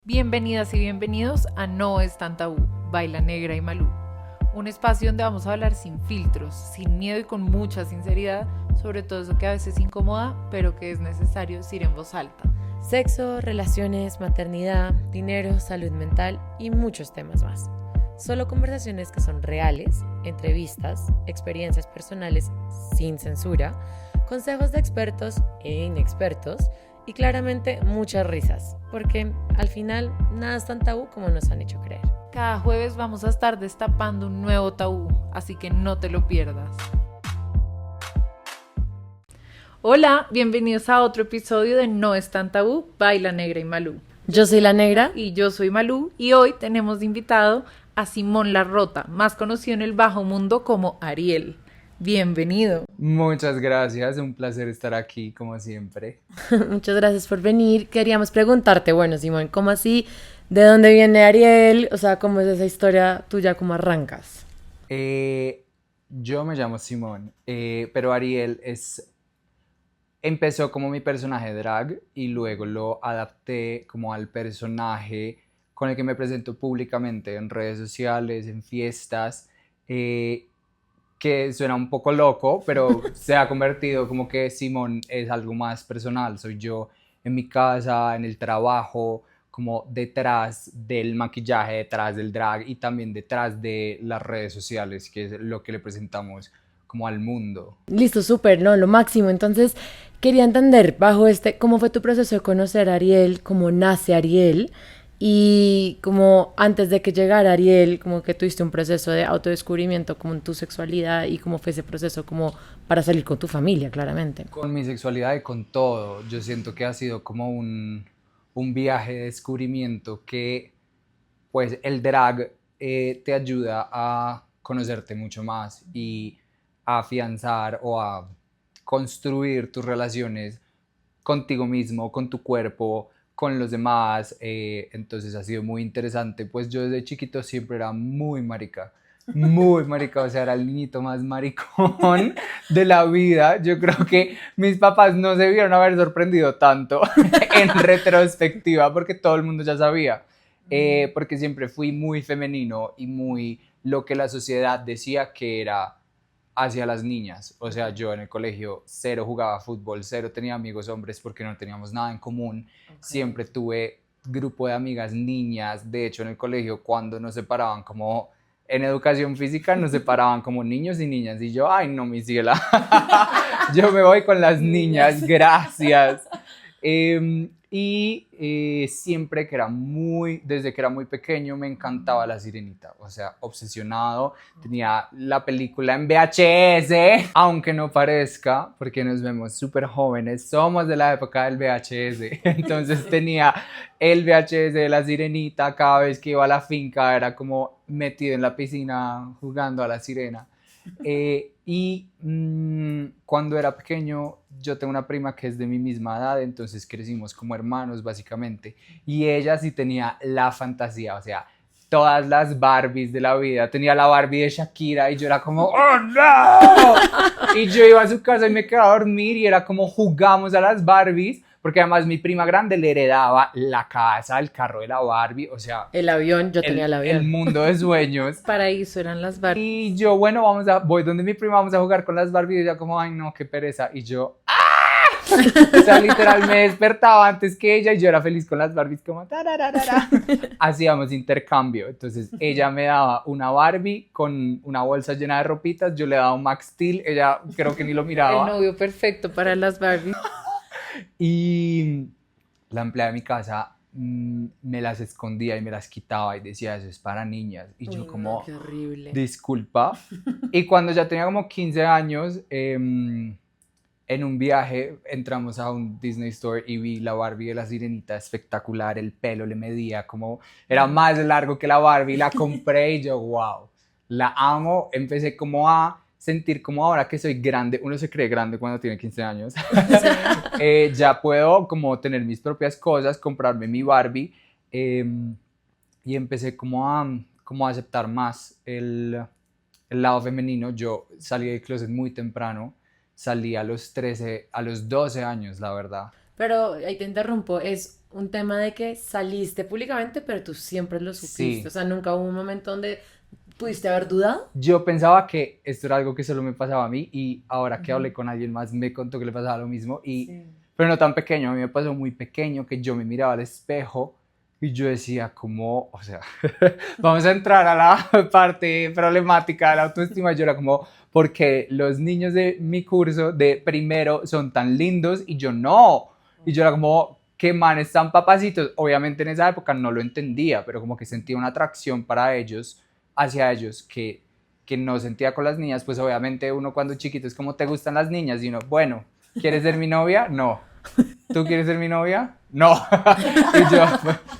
Bienvenidas y bienvenidos a No es tan tabú, Baila Negra y Malú. Un espacio donde vamos a hablar sin filtros, sin miedo y con mucha sinceridad sobre todo eso que a veces incomoda, pero que es necesario decir en voz alta. Sexo, relaciones, maternidad, dinero, salud mental y muchos temas más. Solo conversaciones que son reales, entrevistas, experiencias personales sin censura, consejos de expertos e inexpertos y claramente muchas risas, porque al final nada es tan tabú como nos han hecho creer. Cada jueves vamos a estar destapando un nuevo tabú, así que no te lo pierdas. Hola, bienvenidos a otro episodio de No es tan tabú, Baila Negra y Malú. Yo soy la Negra. Y yo soy Malú, y hoy tenemos de invitado a Simón La Rota, más conocido en el bajo mundo como Ariel. Bienvenido. Muchas gracias, un placer estar aquí como siempre. Muchas gracias por venir. Queríamos preguntarte, bueno, Simón, ¿cómo así? ¿De dónde viene Ariel? O sea, ¿cómo es esa historia tuya? ¿Cómo arrancas? Yo me llamo Simón, pero Ariel empezó como mi personaje drag y luego lo adapté como al personaje con el que me presento públicamente en redes sociales, en fiestas, que suena un poco loco, pero se ha convertido como que Simón es algo más personal. Soy yo en mi casa, en el trabajo, como detrás del maquillaje, detrás del drag y también detrás de las redes sociales, que es lo que le presentamos como al mundo. Listo, súper, ¿no? Lo máximo. Entonces, quería entender cómo fue tu proceso de conocer a Ariel, cómo nace Ariel y como antes de que llegara Ariel, como que tuviste un proceso de autodescubrimiento como en tu sexualidad y cómo fue ese proceso como para salir con tu familia, claramente. Con mi sexualidad y con todo, yo siento que ha sido como un viaje de descubrimiento que pues el drag te ayuda a conocerte mucho más y a afianzar o a construir tus relaciones contigo mismo, con tu cuerpo, con los demás. Entonces ha sido muy interesante. Pues yo desde chiquito siempre era muy marica, o sea, era el niñito más maricón de la vida. Yo creo que mis papás no se debieron haber sorprendido tanto en retrospectiva porque todo el mundo ya sabía. Porque siempre fui muy femenino y muy lo que la sociedad decía que era hacia las niñas. O sea, yo en el colegio cero jugaba fútbol, cero tenía amigos hombres porque no teníamos nada en común. Siempre tuve grupo de amigas niñas. De hecho, en el colegio cuando nos separaban como en educación física nos separaban como niños y niñas y yo, ay no, mi ciela, yo me voy con las niñas, gracias. Siempre desde que era muy pequeño me encantaba La Sirenita, o sea, obsesionado, tenía la película en VHS, aunque no parezca, porque nos vemos súper jóvenes, somos de la época del VHS, entonces tenía el VHS de La Sirenita, cada vez que iba a la finca era como metido en la piscina jugando a la sirena. Cuando era pequeño, yo tengo una prima que es de mi misma edad, entonces crecimos como hermanos básicamente, y ella sí tenía la fantasía, o sea, todas las Barbies de la vida, tenía la Barbie de Shakira y yo era como, ¡oh no! Y yo iba a su casa y me quedaba a dormir y era como jugamos a las Barbies, porque además mi prima grande le heredaba la casa, el carro de la Barbie, o sea... El avión, yo tenía el avión. El mundo de sueños. Paraíso eran las Barbies. Y yo, bueno, voy donde mi prima, vamos a jugar con las Barbies, y ella como, ay no, qué pereza, y yo, ¡ah! O sea, literal me despertaba antes que ella y yo era feliz con las Barbies como, tarararara. Hacíamos intercambio, entonces ella me daba una Barbie con una bolsa llena de ropitas, yo le daba un Max Steel, ella creo que ni lo miraba. El novio perfecto para las Barbies. Y la empleada de mi casa me las escondía y me las quitaba y decía, eso es para niñas. Y yo como, qué horrible. Disculpa. Y cuando ya tenía como 15 años, en un viaje entramos a un Disney Store y vi la Barbie de la Sirenita espectacular, el pelo le medía como, era más largo que la Barbie, la compré y yo, wow, la amo. Empecé como a sentir como ahora que soy grande, uno se cree grande cuando tiene 15 años, ya puedo como tener mis propias cosas, comprarme mi Barbie, y empecé como a aceptar más el lado femenino. Yo salí del closet muy temprano, salí a los 12 años, la verdad. Pero ahí te interrumpo, es un tema de que saliste públicamente, pero tú siempre lo supiste. Sí. O sea, nunca hubo un momento donde pudiste haber dudado. Yo pensaba que esto era algo que solo me pasaba a mí y ahora que hablé con alguien más me contó que le pasaba lo mismo Sí. pero no tan pequeño, a mí me pasó muy pequeño que yo me miraba al espejo y yo decía como, o sea, vamos a entrar a la parte problemática de la autoestima, yo era como, porque los niños de mi curso de primero son tan lindos y yo no, y yo era como, qué manes tan papacitos, obviamente en esa época no lo entendía, pero como que sentía una atracción para ellos, hacia ellos, que no sentía con las niñas, pues obviamente uno cuando chiquito es como, ¿te gustan las niñas? Y uno, bueno, ¿quieres ser mi novia? No. ¿Tú quieres ser mi novia? No. Y yo,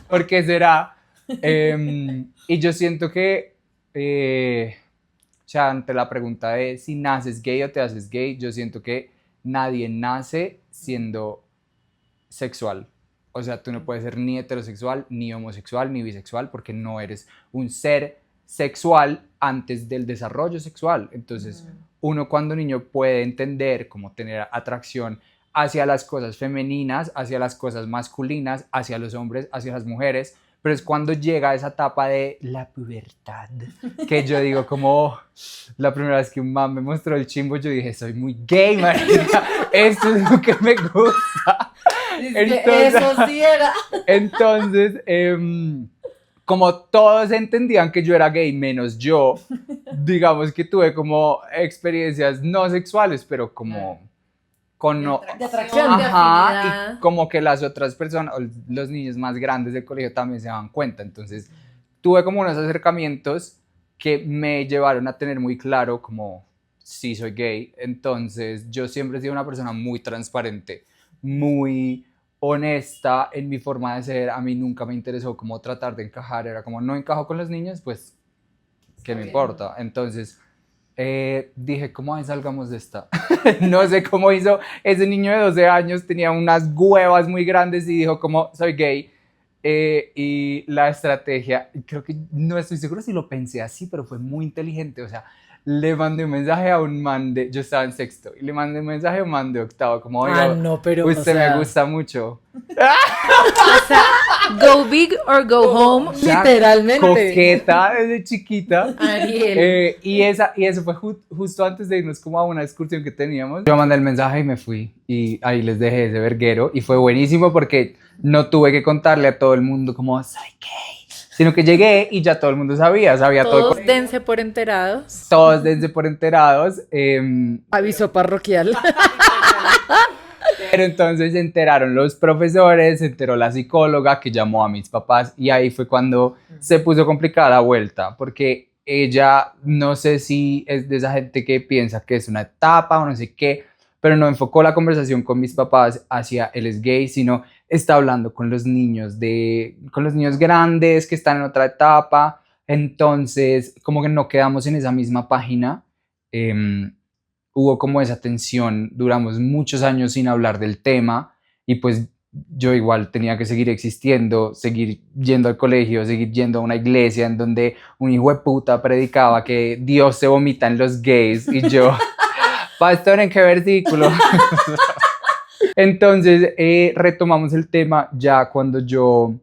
¿por qué será? Y yo siento que, o sea, ante la pregunta de si naces gay o te haces gay, yo siento que nadie nace siendo sexual. O sea, tú no puedes ser ni heterosexual, ni homosexual, ni bisexual, porque no eres un ser sexual antes del desarrollo sexual. Entonces, uno cuando niño puede entender cómo tener atracción hacia las cosas femeninas, hacia las cosas masculinas, hacia los hombres, hacia las mujeres, pero es cuando llega esa etapa de la pubertad, que yo digo como la primera vez que un man me mostró el chimbo, yo dije, soy muy gay, marica, esto es lo que me gusta. Entonces, eso sí era. Entonces, como todos entendían que yo era gay, menos yo, digamos que tuve como experiencias no sexuales, pero como con no, De atracción, de ajá, afinidad. y como que las otras personas, o los niños más grandes del colegio también se daban cuenta. Entonces, tuve como unos acercamientos que me llevaron a tener muy claro como sí soy gay. Entonces, yo siempre he sido una persona muy transparente, muy honesta en mi forma de ser. A mí nunca me interesó como tratar de encajar, era como no encajo con los niños, pues ¿qué me importa? Entonces dije, ¿cómo es? Salgamos de esta. No sé cómo hizo ese niño de 12 años, tenía unas huevas muy grandes y dijo como soy gay. Y la estrategia, creo que no estoy seguro si lo pensé así, pero fue muy inteligente. O sea, le mandé un mensaje a un man de, yo estaba en sexto, y le mandé un mensaje a un man de octavo, como, oiga, no, pero, usted o sea, me gusta mucho. O sea, go big or go home. O sea, Literalmente. coqueta desde chiquita. Ariel. Y eso fue justo antes de irnos como a una excursión que teníamos. Yo mandé el mensaje y me fui. Y ahí les dejé ese verguero. Y fue buenísimo porque no tuve que contarle a todo el mundo como soy gay. Sino que llegué y ya todo el mundo sabía todo. Todos dense por enterados. Todos desde por enterados. Aviso parroquial. Pero entonces se enteraron los profesores, se enteró la psicóloga que llamó a mis papás y ahí fue cuando se puso complicada la vuelta, porque ella no sé si es de esa gente que piensa que es una etapa o no sé qué, pero no enfocó la conversación con mis papás hacia él es gay, sino está hablando con los niños con los niños grandes que están en otra etapa. Entonces como que no quedamos en esa misma página. Hubo como esa tensión, duramos muchos años sin hablar del tema y pues yo igual tenía que seguir existiendo, seguir yendo al colegio, seguir yendo a una iglesia en donde un hijo de puta predicaba que Dios se vomita en los gays y yo, pastor, ¿en qué versículo? Entonces retomamos el tema ya cuando yo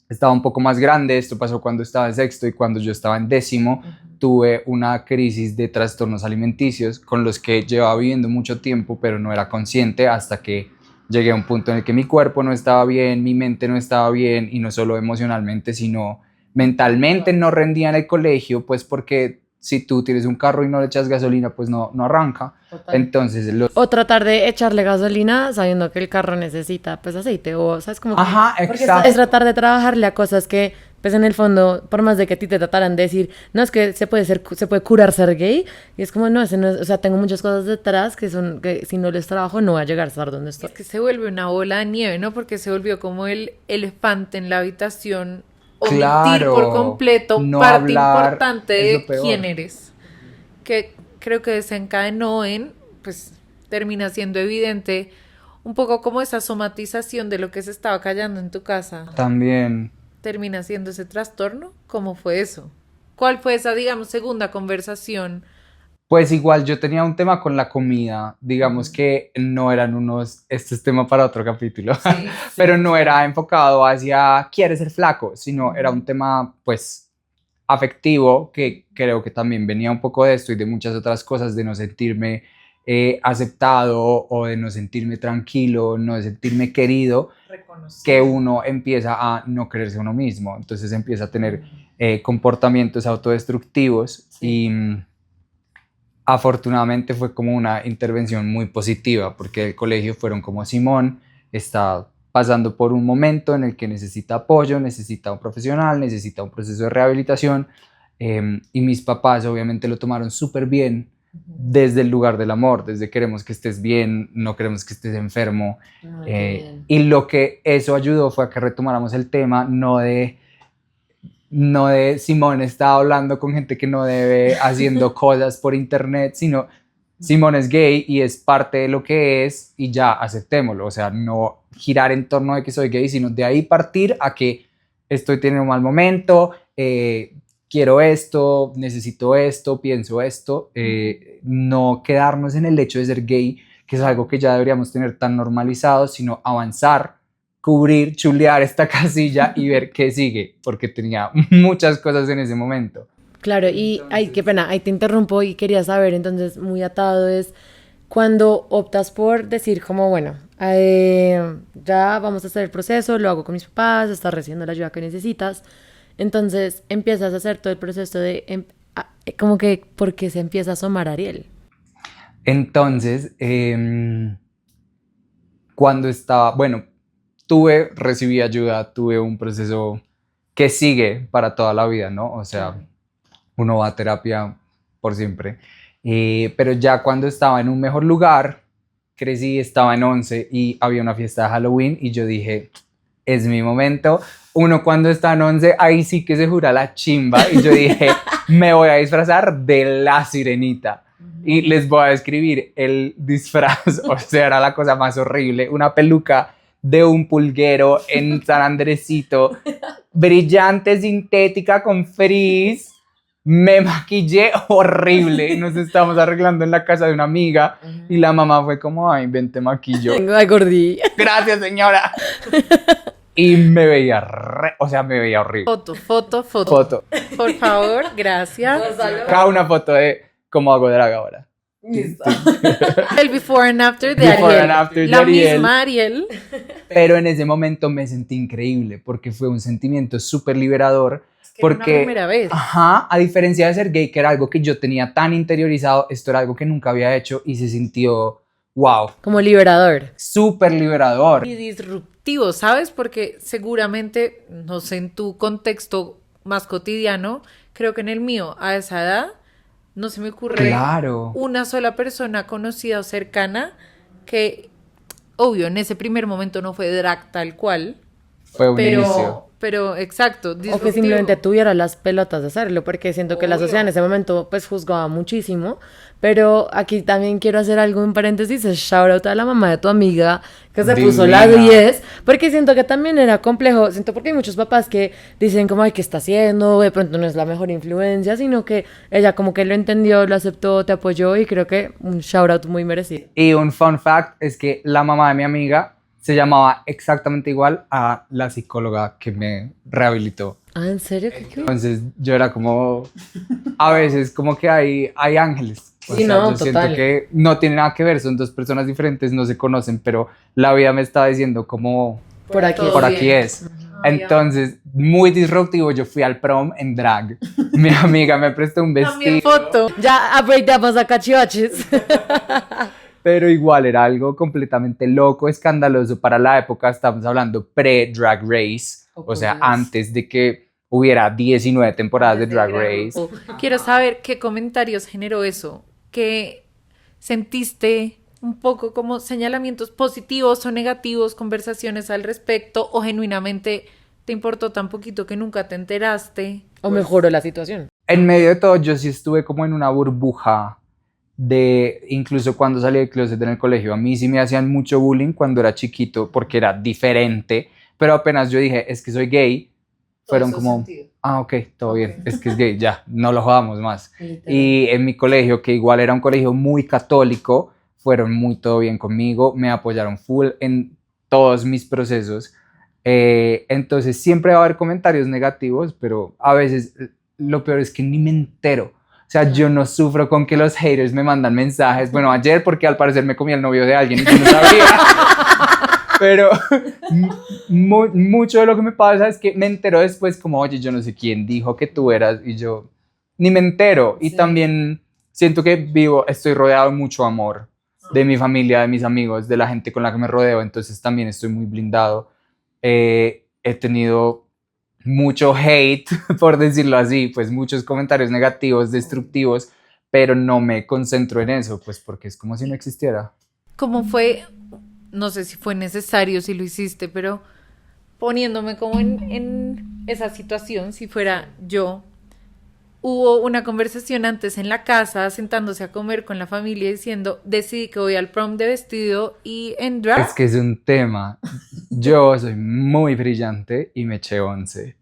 estaba un poco más grande. Esto pasó cuando estaba en sexto y cuando yo estaba en décimo. Tuve una crisis de trastornos alimenticios con los que llevaba viviendo mucho tiempo, pero no era consciente hasta que llegué a un punto en el que mi cuerpo no estaba bien, mi mente no estaba bien y no solo emocionalmente, sino mentalmente no rendía en el colegio, pues porque si tú tienes un carro y no le echas gasolina, pues no arranca. Total. Entonces, O tratar de echarle gasolina sabiendo que el carro necesita pues aceite o sabes como que ajá, porque exacto. es tratar de trabajarle a cosas que pues en el fondo por más de que a ti te trataran de decir no es que se puede curar ser gay y es como no, ese no es, o sea, tengo muchas cosas detrás que son que si no les trabajo no voy a llegar a estar donde estoy. Es que se vuelve una bola de nieve, ¿no? Porque se volvió como el elefante en la habitación. Omitir Claro, por completo no parte hablar importante es lo de peor. quién eres. Que creo que desencadenó en, pues termina siendo evidente un poco como esa somatización de lo que se estaba callando en tu casa. También. Termina siendo ese trastorno. ¿Cómo fue eso? ¿Cuál fue esa, digamos, segunda conversación Pues igual yo tenía un tema con la comida, digamos que no eran unos, este es tema para otro capítulo, Sí, pero no era enfocado hacia quieres ser flaco, sino era un tema pues afectivo que creo que también venía un poco de esto y de muchas otras cosas, de no sentirme aceptado o de no sentirme tranquilo, no de sentirme querido, que uno empieza a no quererse a uno mismo, entonces empieza a tener comportamientos autodestructivos y afortunadamente fue como una intervención muy positiva porque el colegio fueron como Simón está pasando por un momento en el que necesita apoyo, necesita un profesional, necesita un proceso de rehabilitación y mis papás obviamente lo tomaron súper bien desde el lugar del amor, desde queremos que estés bien, no queremos que estés enfermo y lo que eso ayudó fue a que retomáramos el tema, no de Simón está hablando con gente que no debe haciendo cosas por internet, sino Simón es gay y es parte de lo que es y ya aceptémoslo, o sea, no girar en torno de que soy gay, sino de ahí partir a que estoy teniendo un mal momento, quiero esto, necesito esto, pienso esto, no quedarnos en el hecho de ser gay, que es algo que ya deberíamos tener tan normalizado, sino avanzar, cubrir, chulear esta casilla y ver qué sigue, porque tenía muchas cosas en ese momento. Claro, y ay, qué pena, ahí te interrumpo y quería saber, entonces, muy atado es cuando optas por decir como, bueno, ya vamos a hacer el proceso, lo hago con mis papás, estás recibiendo la ayuda que necesitas, entonces empiezas a hacer todo el proceso de, como que, porque se empieza a asomar Ariel. Entonces, cuando estaba, bueno, recibí ayuda, tuve un proceso que sigue para toda la vida, ¿no? O sea, uno va a terapia por siempre. Pero ya cuando estaba en un mejor lugar, crecí, estaba en 11 y había una fiesta de Halloween y yo dije, es mi momento. Uno cuando está en 11, ahí sí que se jura la chimba y yo dije, me voy a disfrazar de la sirenita. Y les voy a describir el disfraz, o sea, era la cosa más horrible, una peluca de un pulguero en San Andresito, brillante, sintética, con frizz. Me maquillé horrible, nos estábamos arreglando en la casa de una amiga y la mamá fue como, ay, ven, te maquillo. Ay, gordí. Gracias, señora. Y me veía, o sea, me veía horrible. Foto. Por favor, gracias. Cada una foto de cómo hago drag ahora. El before and after de Before Ariel. and after de La Ariel. misma Ariel. Pero en ese momento me sentí increíble porque fue un sentimiento súper liberador. Es que era Porque, una primera vez. Ajá, a diferencia de ser gay, que era algo que yo tenía tan interiorizado, esto era algo que nunca había hecho y se sintió, wow, Como liberador. súper liberador. Y disruptivo, ¿sabes? Porque seguramente, no sé, en tu contexto más cotidiano, creo que en el mío, a esa edad, no se me ocurre Claro. una sola persona conocida o cercana que, obvio, en ese primer momento no fue drag tal cual, Fue un inicio. pero exacto, O que disruptivo. simplemente tuviera las pelotas de hacerlo, porque siento que la Obvio. sociedad en ese momento pues juzgaba muchísimo, pero aquí también quiero hacer algo en paréntesis, es shout out a la mamá de tu amiga que se puso la Divina. 10, porque siento que también era complejo, siento porque hay muchos papás que dicen como, ay, ¿qué está haciendo? De pronto no es la mejor influencia, sino que ella como que lo entendió, lo aceptó, te apoyó y creo que un shout out muy merecido. Y un fun fact es que la mamá de mi amiga se llamaba exactamente igual a la psicóloga que me rehabilitó. Ah, ¿en serio? ¿Qué? Entonces yo era como, a veces como que hay ángeles. O Sí, sea, no, yo siento total. que no tiene nada que ver, son dos personas diferentes, no se conocen, pero la vida me está diciendo como Por aquí. Todo por bien. aquí es. Entonces, muy disruptivo, yo fui al prom en drag. Mi amiga me prestó un También vestido, foto. Ya upgradeamos a cachivaches. pero igual era algo completamente loco, escandaloso para la época, estamos hablando pre-Drag Race, o sea, antes de que hubiera 19 temporadas de Drag Race. Quiero saber qué comentarios generó eso, que sentiste un poco como señalamientos positivos o negativos, conversaciones al respecto, o genuinamente te importó tan poquito que nunca te enteraste. O mejoró la situación. En medio de todo, yo sí estuve como en una burbuja de, incluso cuando salí del closet en el colegio, a mí sí me hacían mucho bullying cuando era chiquito porque era diferente, pero apenas yo dije, es que soy gay, fueron como, Ah, ok, todo bien, es que es gay, ya, no lo jodamos más. Literal. Y en mi colegio, que igual era un colegio muy católico, fueron muy todo bien conmigo, me apoyaron full en todos mis procesos. Entonces siempre va a haber comentarios negativos, pero a veces lo peor es que ni me entero. O sea, yo no sufro con que los haters me mandan mensajes. Bueno, ayer porque al parecer me comí el novio de alguien y yo no sabía. Pero mucho de lo que me pasa es que me entero después como, oye, yo no sé quién dijo que tú eras y yo ni me entero. Y Sí. también siento que estoy rodeado de mucho amor de mi familia, de mis amigos, de la gente con la que me rodeo, entonces también estoy muy blindado. He tenido mucho hate, por decirlo así, pues muchos comentarios negativos, destructivos, pero no me concentro en eso, pues porque es como si no existiera. ¿Cómo fue? No sé si fue necesario, si lo hiciste, pero poniéndome como en esa situación, si fuera yo, hubo una conversación antes en la casa, sentándose a comer con la familia, diciendo, decidí que voy al prom de vestido y en drag. Es que es un tema. Yo soy muy brillante y me eché 11.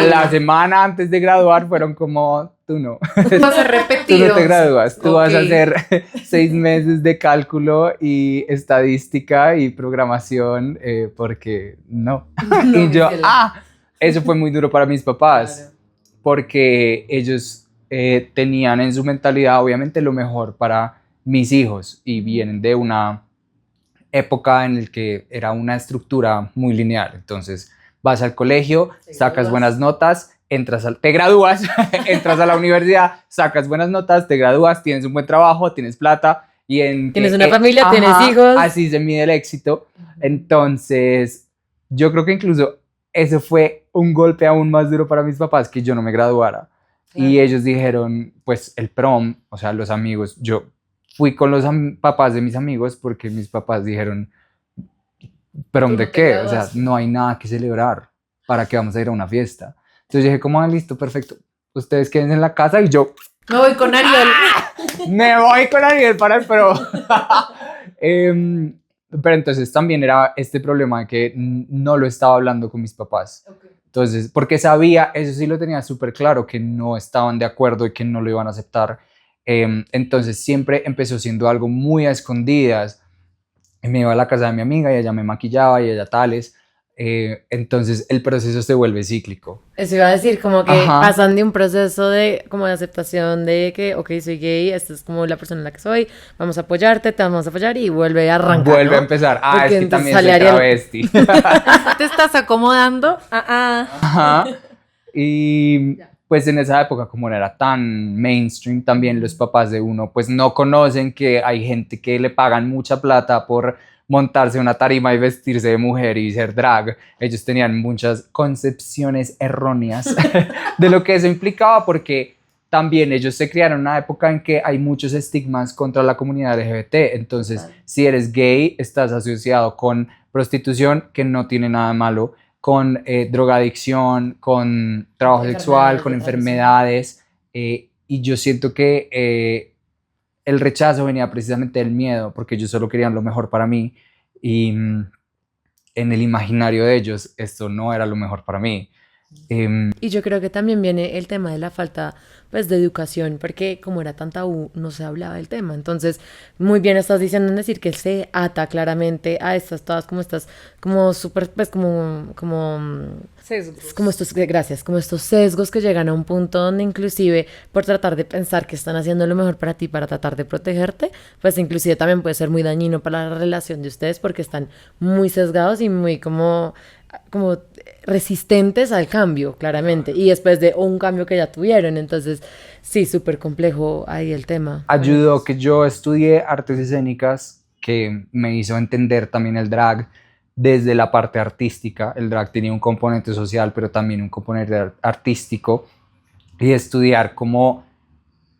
La semana antes de graduar fueron como, tú no. Vas a Tú repetir. no te gradúas, tú vas a Ok. hacer 6 meses de cálculo y estadística y programación porque no. No, Y yo, Michela. eso fue muy duro para mis papás Claro. porque ellos tenían en su mentalidad obviamente lo mejor para mis hijos y vienen de una época en la que era una estructura muy lineal. Entonces, vas al colegio, Te sacas gradúas. buenas notas, te gradúas, entras a la universidad, sacas buenas notas, te gradúas, tienes un buen trabajo, tienes plata y Tienes una familia, tienes hijos. Así se mide el éxito. Entonces, yo creo que incluso eso fue un golpe aún más duro para mis papás, que yo no me graduara. Claro. Y ellos dijeron, pues el prom, o sea, los amigos, yo fui con los papás de mis amigos porque mis papás dijeron, ¿prom Tú de no te qué? O sea, gradúas. no hay nada que celebrar. ¿Para qué vamos a ir a una fiesta? Entonces dije, ¿cómo? Listo, perfecto. Ustedes quédense en la casa y yo Me voy con Ariel. me voy con Ariel para el prom. Pero entonces también era este problema de que no lo estaba hablando con mis papás. Entonces, porque sabía, eso sí lo tenía súper claro, que no estaban de acuerdo y que no lo iban a aceptar. Entonces siempre empezó siendo algo muy a escondidas. Me iba a la casa de mi amiga y ella me maquillaba y ella tales. Entonces el proceso se vuelve cíclico. Eso iba a decir, como que Ajá. pasan de un proceso de como de aceptación de que, ok, soy gay, esta es como la persona en la que soy, vamos a apoyarte, te vamos a apoyar y vuelve a arrancar, Vuelve ¿no? a empezar. Porque Es que entonces también sale soy Ariel. travesti. ¿Te estás acomodando? Ajá. Y pues en esa época, como no era tan mainstream, también los papás de uno pues no conocen que hay gente que le pagan mucha plata por montarse en una tarima y vestirse de mujer y ser drag. Ellos tenían muchas concepciones erróneas de lo que eso implicaba, porque también ellos se criaron en una época en que hay muchos estigmas contra la comunidad LGBT. Entonces, Claro. si eres gay, estás asociado con prostitución, que no tiene nada de malo, con drogadicción, con trabajo sexual, con enfermedades. Y yo siento que el rechazo venía precisamente del miedo, porque ellos solo querían lo mejor para mí y en el imaginario de ellos esto no era lo mejor para mí. Y yo creo que también viene el tema de la falta, pues, de educación, porque como era tan tabú, no se hablaba del tema. Entonces, muy bien estás diciendo en decir que se ata claramente a estas, todas como estas, como súper, pues, Sesgos. como estos, gracias, como estos sesgos que llegan a un punto donde inclusive por tratar de pensar que están haciendo lo mejor para ti, para tratar de protegerte, pues inclusive también puede ser muy dañino para la relación de ustedes porque están muy sesgados y muy como resistentes al cambio, claramente, y después de un cambio que ya tuvieron, entonces sí, súper complejo ahí el tema. Ayudó que yo estudié artes escénicas, que me hizo entender también el drag desde la parte artística. El drag tenía un componente social, pero también un componente artístico, y estudiar como,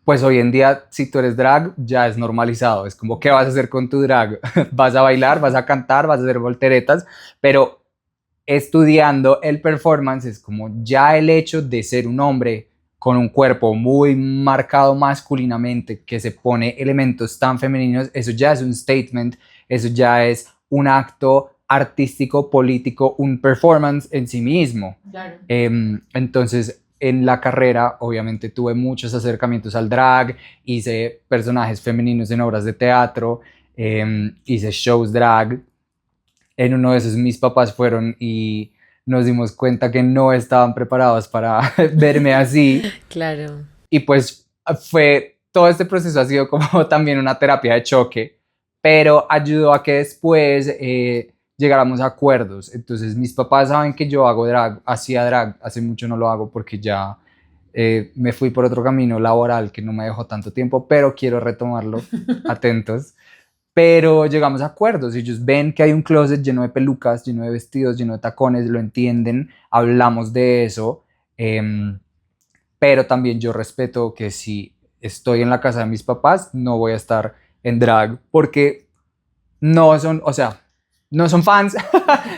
pues hoy en día, si tú eres drag, ya es normalizado. Es como, ¿qué vas a hacer con tu drag? ¿Vas a bailar? ¿Vas a cantar? ¿Vas a hacer volteretas? Pero estudiando el performance es como ya el hecho de ser un hombre con un cuerpo muy marcado masculinamente, que se pone elementos tan femeninos, eso ya es un statement, eso ya es un acto artístico, político, un performance en sí mismo. Claro. Entonces, en la carrera, obviamente, tuve muchos acercamientos al drag, hice personajes femeninos en obras de teatro, hice shows drag. En uno de esos mis papás fueron y nos dimos cuenta que no estaban preparados para verme así. Claro. Y pues todo este proceso ha sido como también una terapia de choque, pero ayudó a que después llegáramos a acuerdos. Entonces mis papás saben que yo hago drag, hacía drag, hace mucho no lo hago porque ya me fui por otro camino laboral que no me dejó tanto tiempo, pero quiero retomarlo, atentos. Pero llegamos a acuerdos, ellos ven que hay un closet lleno de pelucas, lleno de vestidos, lleno de tacones, lo entienden, hablamos de eso, pero también yo respeto que si estoy en la casa de mis papás, no voy a estar en drag, porque no son, o sea, no son fans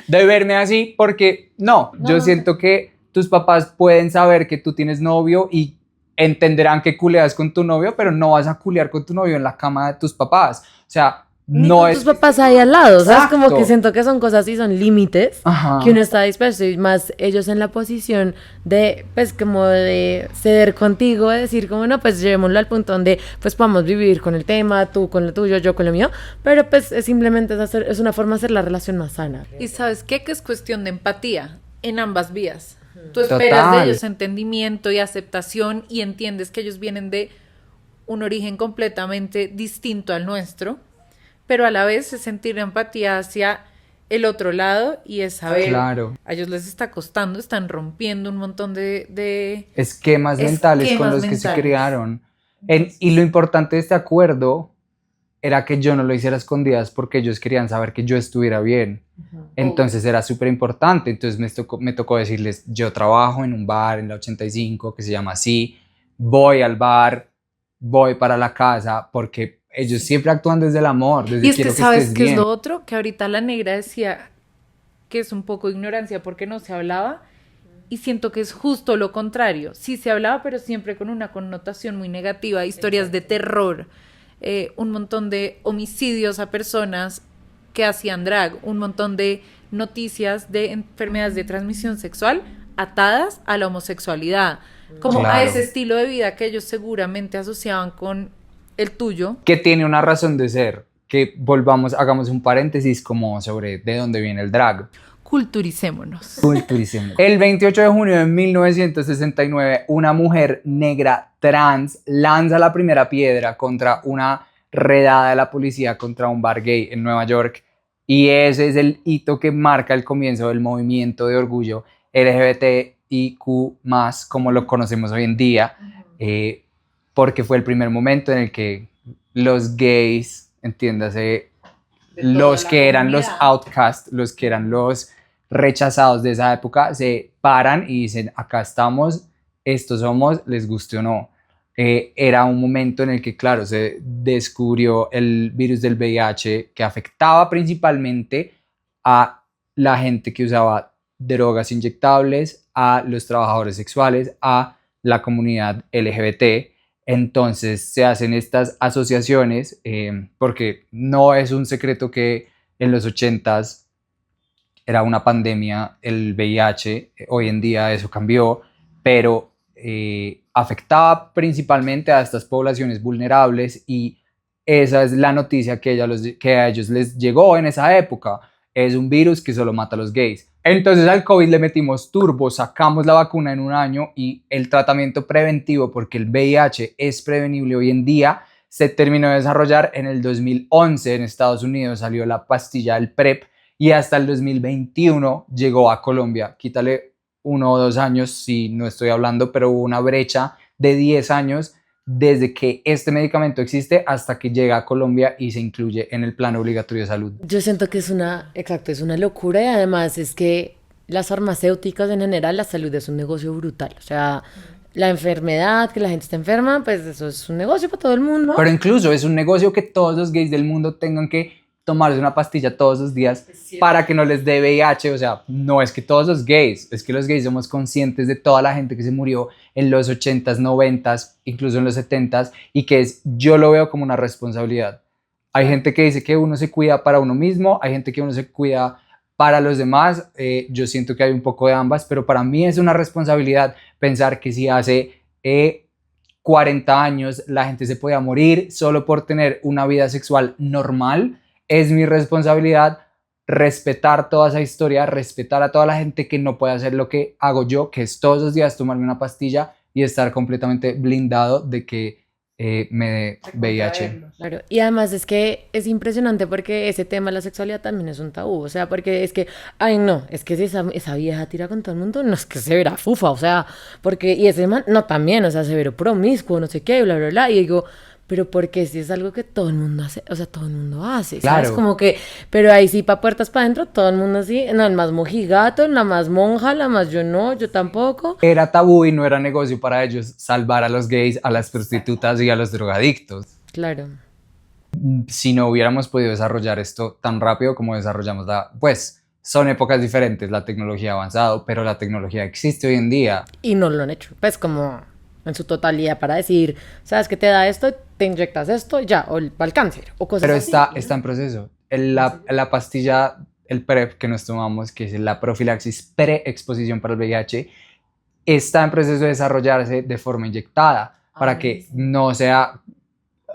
de verme así, porque yo siento que tus papás pueden saber que tú tienes novio y entenderán que culeas con tu novio, pero no vas a culear con tu novio en la cama de tus papás. O sea, Ni no con es... tus papás ahí al lado, ¿sabes? Exacto. Como que siento que son cosas y son límites Ajá. que uno está dispuesto y más ellos en la posición de, pues, como de ceder contigo, de decir como, no, pues llevémoslo al punto donde, pues, podamos vivir con el tema, tú con lo tuyo, yo con lo mío, pero pues simplemente es una forma de hacer la relación más sana. Y ¿sabes qué? Que es cuestión de empatía en ambas vías. Tú esperas Total. de ellos entendimiento y aceptación y entiendes que ellos vienen de un origen completamente distinto al nuestro, pero a la vez es sentir empatía hacia el otro lado y es saber, Claro. a ellos les está costando, están rompiendo un montón de Esquemas mentales con esquemas los que se mentales. crearon. Y lo importante de este acuerdo era que yo no lo hiciera a escondidas porque ellos querían saber que yo estuviera bien. Entonces era súper importante. Entonces me tocó decirles, yo trabajo en un bar en la 85 que se llama así, voy al bar, voy para la casa, porque ellos siempre actúan desde el amor, desde Y es que quiero que sabes estés qué es bien. lo otro, que ahorita la negra decía que es un poco ignorancia porque no se hablaba y siento que es justo lo contrario. Sí se hablaba, pero siempre con una connotación muy negativa, historias de terror, un montón de homicidios a personas que hacían drag, un montón de noticias de enfermedades de transmisión sexual atadas a la homosexualidad, como a Claro. ese estilo de vida que ellos seguramente asociaban con el tuyo. Que tiene una razón de ser, que hagamos un paréntesis como sobre de dónde viene el drag. Culturicémonos. Culturísimo. El 28 de junio de 1969, una mujer negra trans lanza la primera piedra contra una redada de la policía contra un bar gay en Nueva York, y ese es el hito que marca el comienzo del movimiento de orgullo LGBTIQ+, como lo conocemos hoy en día, porque fue el primer momento en el que los gays, entiéndase, los que eran los outcasts, los que eran los rechazados de esa época, se paran y dicen, acá estamos, estos somos, les guste o no. Era un momento en el que, claro, se descubrió el virus del VIH que afectaba principalmente a la gente que usaba drogas inyectables, a los trabajadores sexuales, a la comunidad LGBT. Entonces se hacen estas asociaciones porque no es un secreto que en los 80s era una pandemia el VIH, hoy en día eso cambió, pero afectaba principalmente a estas poblaciones vulnerables y esa es la noticia que a ellos les llegó en esa época. Es un virus que solo mata a los gays. Entonces al COVID le metimos turbo, sacamos la vacuna en un año y el tratamiento preventivo, porque el VIH es prevenible hoy en día, se terminó de desarrollar en el 2011 en Estados Unidos, salió la pastilla del PrEP y hasta el 2021 llegó a Colombia. Quítale 1 o 2 años, si no estoy hablando, pero hubo una brecha de 10 años desde que este medicamento existe hasta que llega a Colombia y se incluye en el plan obligatorio de salud. Yo siento que es una locura y además es que las farmacéuticas en general, la salud es un negocio brutal. O sea, la enfermedad, que la gente está enferma, pues eso es un negocio para todo el mundo. Pero incluso es un negocio que todos los gays del mundo tengan que tomarse una pastilla todos los días para que no les dé VIH. O sea, no es que todos los gays, es que los gays somos conscientes de toda la gente que se murió en los 80s, 90s, incluso en los 70s, y que yo lo veo como una responsabilidad. Hay gente que dice que uno se cuida para uno mismo, hay gente que uno se cuida Para los demás, yo siento que hay un poco de ambas, pero para mí es una responsabilidad pensar que si hace 40 años la gente se podía morir solo por tener una vida sexual normal, es mi responsabilidad respetar toda esa historia, respetar a toda la gente que no puede hacer lo que hago yo, que es todos los días tomarme una pastilla y estar completamente blindado de que me dé VIH. Claro, y además es que es impresionante porque ese tema de la sexualidad también es un tabú, o sea, porque es que, ay no, es que si esa vieja tira con todo el mundo, no es que se verá fufa, o sea, porque, y ese man, no también, o sea, se verá promiscuo, no sé qué, bla, bla, bla, y digo, pero porque si es algo que todo el mundo hace, o sea, todo el mundo hace, ¿sabes? Claro. Como que, pero ahí sí, pa' puertas para adentro, todo el mundo así, no, el más mojigato, la más monja, la más yo no, yo tampoco. Era tabú y no era negocio para ellos salvar a los gays, a las prostitutas y a los drogadictos. Claro. Si no hubiéramos podido desarrollar esto tan rápido como desarrollamos pues son épocas diferentes, la tecnología ha avanzado, pero la tecnología existe hoy en día. Y no lo han hecho, pues como en su totalidad para decir, ¿sabes qué te da esto? Te inyectas esto, ya, o para el cáncer, o cosas Pero así. está en proceso. La pastilla, el PrEP que nos tomamos, que es la profilaxis pre-exposición para el VIH, está en proceso de desarrollarse de forma inyectada para que no sea,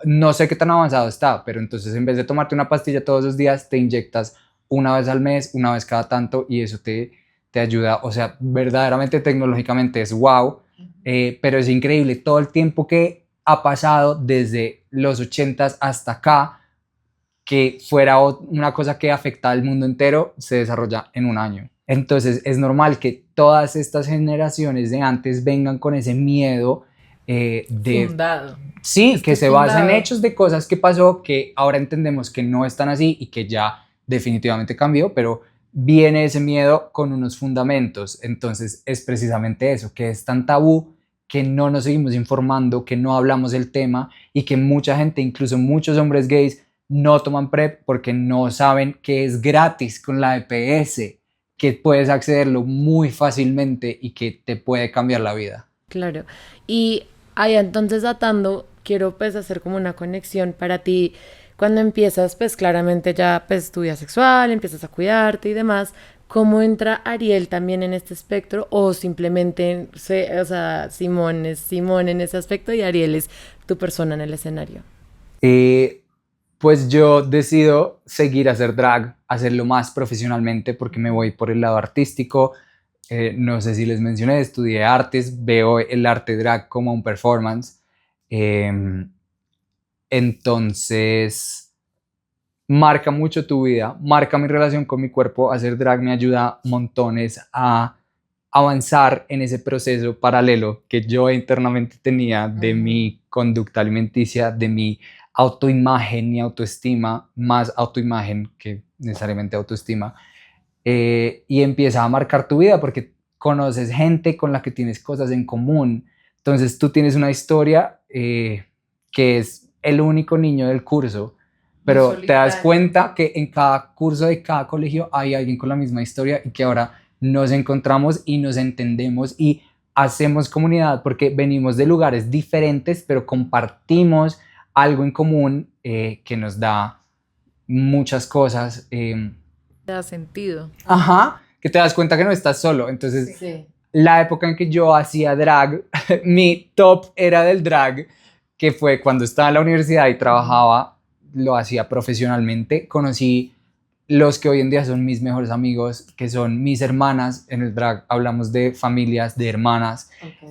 no sé qué tan avanzado está, pero entonces en vez de tomarte una pastilla todos los días, te inyectas una vez al mes, una vez cada tanto y eso te ayuda, o sea, verdaderamente tecnológicamente es wow, pero es increíble todo el tiempo que ha pasado desde los 80s hasta acá, que fuera una cosa que afecta al mundo entero, se desarrolla en un año. Entonces es normal que todas estas generaciones de antes vengan con ese miedo Fundado. Sí, que se basa en fundado. hechos de cosas que pasó, que ahora entendemos que no están así y que ya definitivamente cambió, pero viene ese miedo con unos fundamentos. Entonces es precisamente eso, que es tan tabú, que no nos seguimos informando, que no hablamos del tema y que mucha gente, incluso muchos hombres gays, no toman PrEP porque no saben que es gratis con la EPS, que puedes accederlo muy fácilmente y que te puede cambiar la vida. Claro. Y ahí entonces datando, quiero pues hacer como una conexión para ti. Cuando empiezas, pues claramente ya pues tu vida sexual, empiezas a cuidarte y demás. ¿Cómo entra Ariel también en este espectro? O simplemente, o sea, Simón es Simón en ese aspecto y Ariel es tu persona en el escenario. Eh, pues yo decido seguir hacer drag, hacerlo más profesionalmente porque me voy por el lado artístico. No sé si les mencioné, estudié artes, veo el arte drag como un performance. Eh, entonces, marca mucho tu vida, marca mi relación con mi cuerpo. Hacer drag me ayuda montones a avanzar en ese proceso paralelo que yo internamente tenía de mi conducta alimenticia, de mi autoimagen y autoestima, más autoimagen que necesariamente autoestima, y empieza a marcar tu vida porque conoces gente con la que tienes cosas en común. Entonces tú tienes una historia que es el único niño del curso, pero te das cuenta que en cada curso de cada colegio hay alguien con la misma historia y que ahora nos encontramos y nos entendemos y hacemos comunidad porque venimos de lugares diferentes, pero compartimos algo en común que nos da muchas cosas. Te da sentido. Ajá, que te das cuenta que no estás solo. Entonces, Sí. la época en que yo hacía drag, mi top era del drag, que fue cuando estaba en la universidad y trabajaba, lo hacía profesionalmente. Conocí los que hoy en día son mis mejores amigos, que son mis hermanas. En el drag hablamos de familias, de hermanas,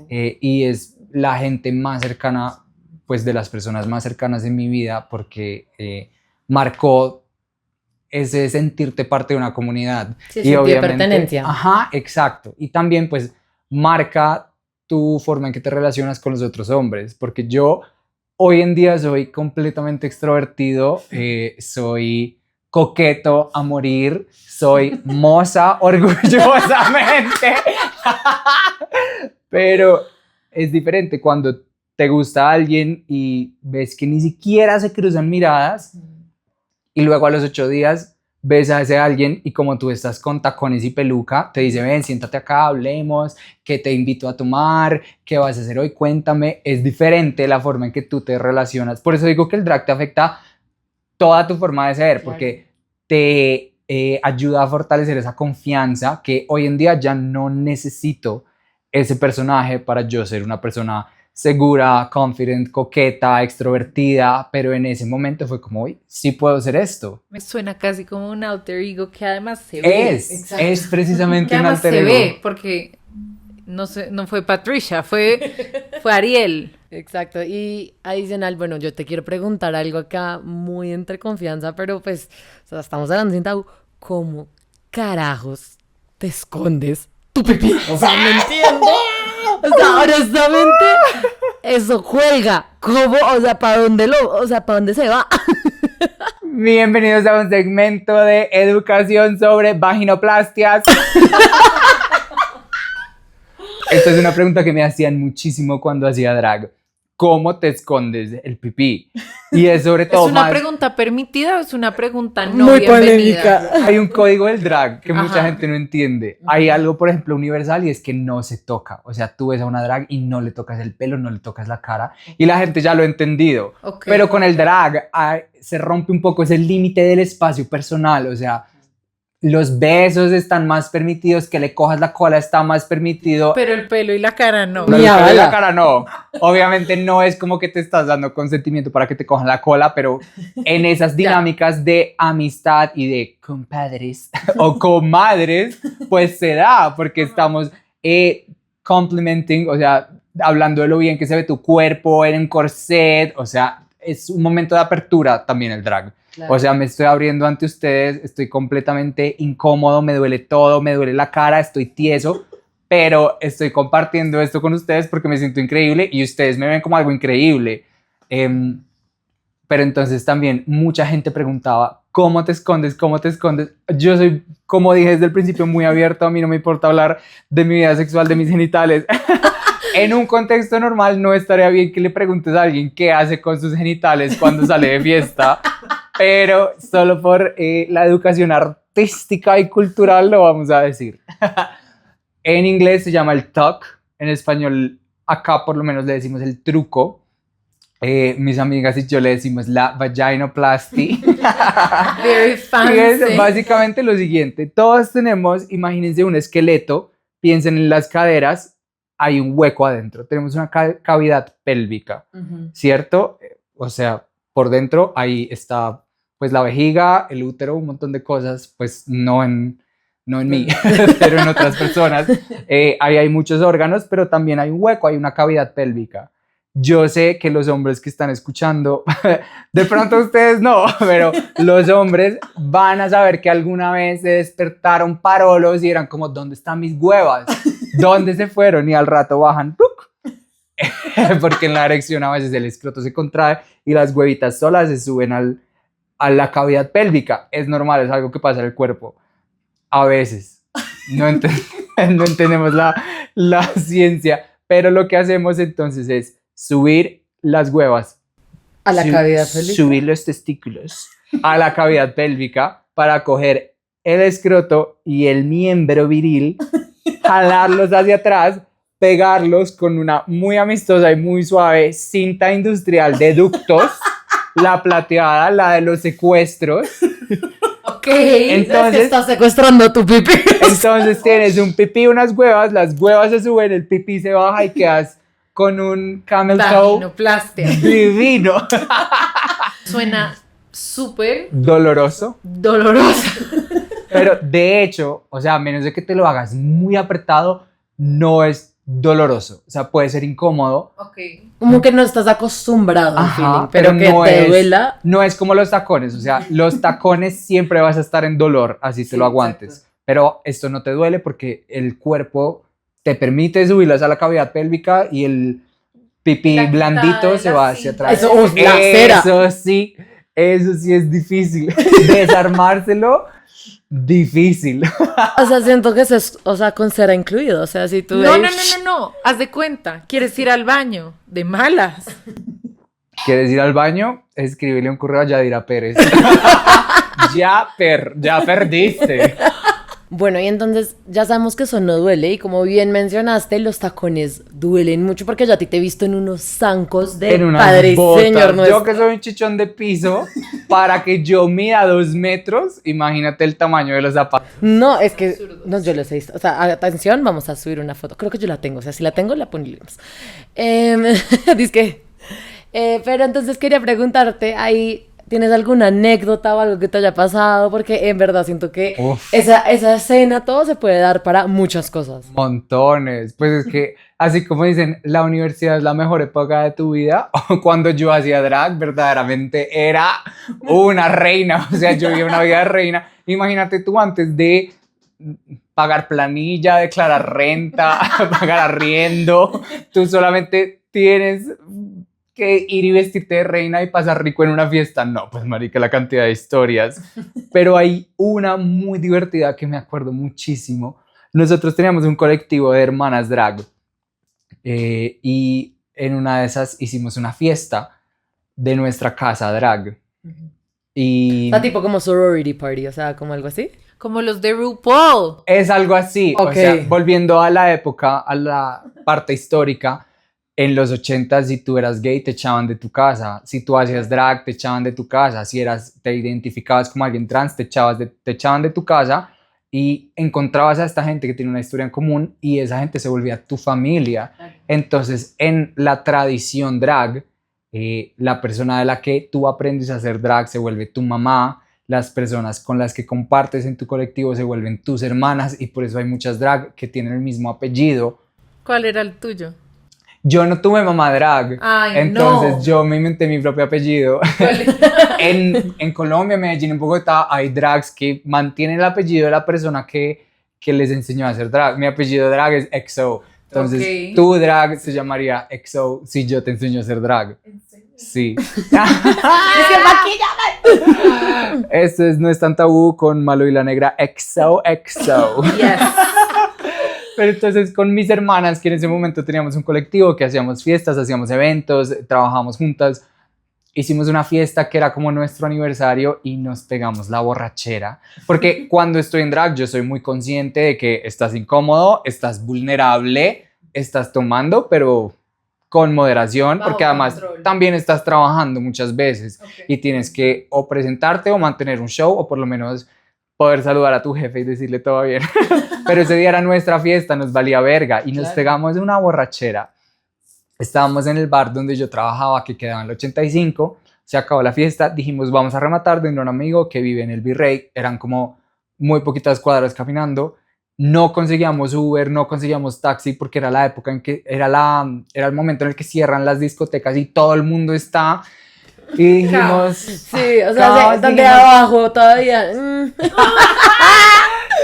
y es la gente más cercana, pues de las personas más cercanas en mi vida, porque marcó ese sentirte parte de una comunidad. Sí, Y sentido de obviamente, pertenencia. ajá, exacto. Y también pues marca tu forma en que te relacionas con los otros hombres, porque yo hoy en día soy completamente extrovertido, soy coqueto a morir, soy moza orgullosamente, pero es diferente cuando te gusta alguien y ves que ni siquiera se cruzan miradas y luego a los 8 días ves a ese alguien y como tú estás con tacones y peluca, te dice, ven, siéntate acá, hablemos, que te invito a tomar, qué vas a hacer hoy, cuéntame. Es diferente la forma en que tú te relacionas. Por eso digo que el drag te afecta toda tu forma de ser, porque te ayuda a fortalecer esa confianza que hoy en día ya no necesito ese personaje para yo ser una persona segura, confident, coqueta, extrovertida, pero en ese momento fue como, uy, sí puedo ser esto. Me suena casi como un alter ego que además se ve. Es precisamente que un además alter se ego. ve, porque no sé, no fue Patricia, fue Ariel. Exacto, y adicional, bueno, yo te quiero preguntar algo acá muy entre confianza, pero pues, o sea, estamos hablando sin tabú, ¿cómo carajos te escondes tu pipí? O sea, ¿me entiendes? O sea, honestamente, eso juega, ¿cómo? O sea, ¿para dónde se va? Bienvenidos a un segmento de educación sobre vaginoplastias. Esta es una pregunta que me hacían muchísimo cuando hacía drag. ¿Cómo te escondes el pipí? Y es sobre todo ¿Es una más... pregunta permitida o es una pregunta no Muy bienvenida? polémica. Hay un código del drag que mucha Ajá. gente no entiende. Hay algo, por ejemplo, universal y es que no se toca. O sea, tú ves a una drag y no le tocas el pelo, no le tocas la cara. Y la gente ya lo ha entendido. Ok. Pero con el drag se rompe un poco ese límite del espacio personal. O sea, los besos están más permitidos, que le cojas la cola está más permitido. Pero el pelo y la cara no. No, Ni el pelo a y la bala. cara no. Obviamente no es como que te estás dando consentimiento para que te cojan la cola, pero en esas dinámicas de amistad y de compadres o comadres, pues se da, porque estamos complimenting, o sea, hablando de lo bien que se ve tu cuerpo en un corset, o sea, es un momento de apertura también el drag. Claro. O sea, me estoy abriendo ante ustedes, estoy completamente incómodo, me duele todo, me duele la cara, estoy tieso, pero estoy compartiendo esto con ustedes porque me siento increíble y ustedes me ven como algo increíble. Pero entonces también mucha gente preguntaba, ¿cómo te escondes? ¿Cómo te escondes? Yo soy, como dije desde el principio, muy abierto, a mí no me importa hablar de mi vida sexual, de mis genitales. En un contexto normal no estaría bien que le preguntes a alguien qué hace con sus genitales cuando sale de fiesta, pero solo por la educación artística y cultural lo vamos a decir. En inglés se llama el tuck, en español acá por lo menos le decimos el truco. Mis amigas y yo le decimos la vaginoplasty. Very Y fancy. es básicamente lo siguiente, todos tenemos, imagínense un esqueleto, piensen en las caderas, hay un hueco adentro, tenemos una cavidad pélvica, ¿cierto? O sea, por dentro ahí está pues la vejiga, el útero, un montón de cosas, pues no en mí, pero en otras personas. Ahí hay muchos órganos, pero también hay un hueco, hay una cavidad pélvica. Yo sé que los hombres que están escuchando, de pronto ustedes no, pero los hombres van a saber que alguna vez se despertaron parolos y eran como, ¿dónde están mis huevas? ¿Dónde se fueron? Y al rato bajan, ¡tuc! Porque en la erección a veces el escroto se contrae y las huevitas solas se suben a la cavidad pélvica. Es normal, es algo que pasa en el cuerpo. A veces no entendemos la ciencia, pero lo que hacemos entonces es subir las huevas A la cavidad pélvica. subir los testículos a la cavidad pélvica para coger el escroto y el miembro viril, jalarlos hacia atrás, pegarlos con una muy amistosa y muy suave cinta industrial de ductos, la plateada, la de los secuestros. Ok. Entonces, Estás secuestrando tu pipí. entonces tienes un pipí, unas huevas, las huevas se suben, el pipí se baja y quedas con un camel toe Vaginoplastia. divino. Suena súper Doloroso. dolorosa. Pero de hecho, o sea, a menos de que te lo hagas muy apretado, no es doloroso. O sea, puede ser incómodo. Ok. Como que no estás acostumbrado al Ajá, feeling, pero que no te es, duela. no es como los tacones. O sea, los tacones siempre vas a estar en dolor, así te Sí, lo aguantes. exacto. Pero esto no te duele porque el cuerpo te permite subirlas a la cavidad pélvica y el pipí La quitada blandito de se la va hacia cinta. atrás. Eso, la cera. Eso sí es difícil. Desarmárselo, difícil. O sea, siento que eso es, o sea, con cera incluido. O sea, si tú No, ves- no, no, no, no. Haz de cuenta. ¿Quieres ir al baño? De malas. ¿Quieres ir al baño? Escríbele un correo a Yadira Pérez. Ya perdiste. Bueno, y entonces ya sabemos que eso no duele y como bien mencionaste, los tacones duelen mucho porque yo a ti te he visto en unos zancos de En unas Padre y botas. Señor nuestro. Yo que soy un chichón de piso, para que yo mida 2 metros, imagínate el tamaño de los zapatos. No, es que no, yo los he visto. O sea, atención, vamos a subir una foto. Creo que yo la tengo. O sea, si la tengo, la ponemos. Dizque. Pero entonces quería preguntarte, ahí, ¿tienes alguna anécdota o algo que te haya pasado? Porque en verdad siento que Uf. esa escena, todo se puede dar para muchas cosas. Montones. Pues es que, así como dicen, la universidad es la mejor época de tu vida, o cuando yo hacía drag, verdaderamente era una reina. O sea, yo vivía una vida de reina. Imagínate tú antes de pagar planilla, declarar renta, pagar arriendo, tú solamente tienes que ir y vestirte de reina y pasar rico en una fiesta. No, pues marica, la cantidad de historias. Pero hay una muy divertida que me acuerdo muchísimo. Nosotros teníamos un colectivo de hermanas drag y en una de esas hicimos una fiesta de nuestra casa drag. Y O sea, tipo como sorority party, o sea, como algo así. Como los de RuPaul. es algo así. Ok. O sea, volviendo a la época, a la parte histórica, en los 80 si tú eras gay te echaban de tu casa, si tú hacías drag te echaban de tu casa, si te identificabas como alguien trans te echaban de tu casa y encontrabas a esta gente que tiene una historia en común y esa gente se volvía tu familia. Entonces en la tradición drag, la persona de la que tú aprendes a hacer drag se vuelve tu mamá, las personas con las que compartes en tu colectivo se vuelven tus hermanas y por eso hay muchas drag que tienen el mismo apellido. ¿Cuál era el tuyo? Yo no tuve mamá drag, Ay, entonces no. yo me inventé mi propio apellido. En Colombia, Medellín, en Bogotá, hay drags que mantienen el apellido de la persona que les enseñó a hacer drag. Mi apellido drag es XO, entonces Ok. tu drag se llamaría XO si yo te enseño a hacer drag. Sí. Esto es No es tan tabú con Malo y la Negra XO. Yes. Pero entonces con mis hermanas, que en ese momento teníamos un colectivo que hacíamos fiestas, hacíamos eventos, trabajábamos juntas, hicimos una fiesta que era como nuestro aniversario y nos pegamos la borrachera. Porque cuando estoy en drag yo soy muy consciente de que estás incómodo, estás vulnerable, estás tomando, pero con moderación, Bajo porque además control. también estás trabajando muchas veces y tienes que o presentarte o mantener un show o por lo menos poder saludar a tu jefe y decirle todo bien. Pero ese día era nuestra fiesta, nos valía verga y nos Claro. pegamos de una borrachera. Estábamos en el bar donde yo trabajaba, que quedaba en el 85, se acabó la fiesta, dijimos vamos a rematar de un amigo que vive en el Virrey, eran como muy poquitas cuadras caminando, no conseguíamos Uber, no conseguíamos taxi porque era la época en que era el momento en el que cierran las discotecas y todo el mundo está y dijimos, Sí, o sea, Caos, donde dijimos. abajo todavía.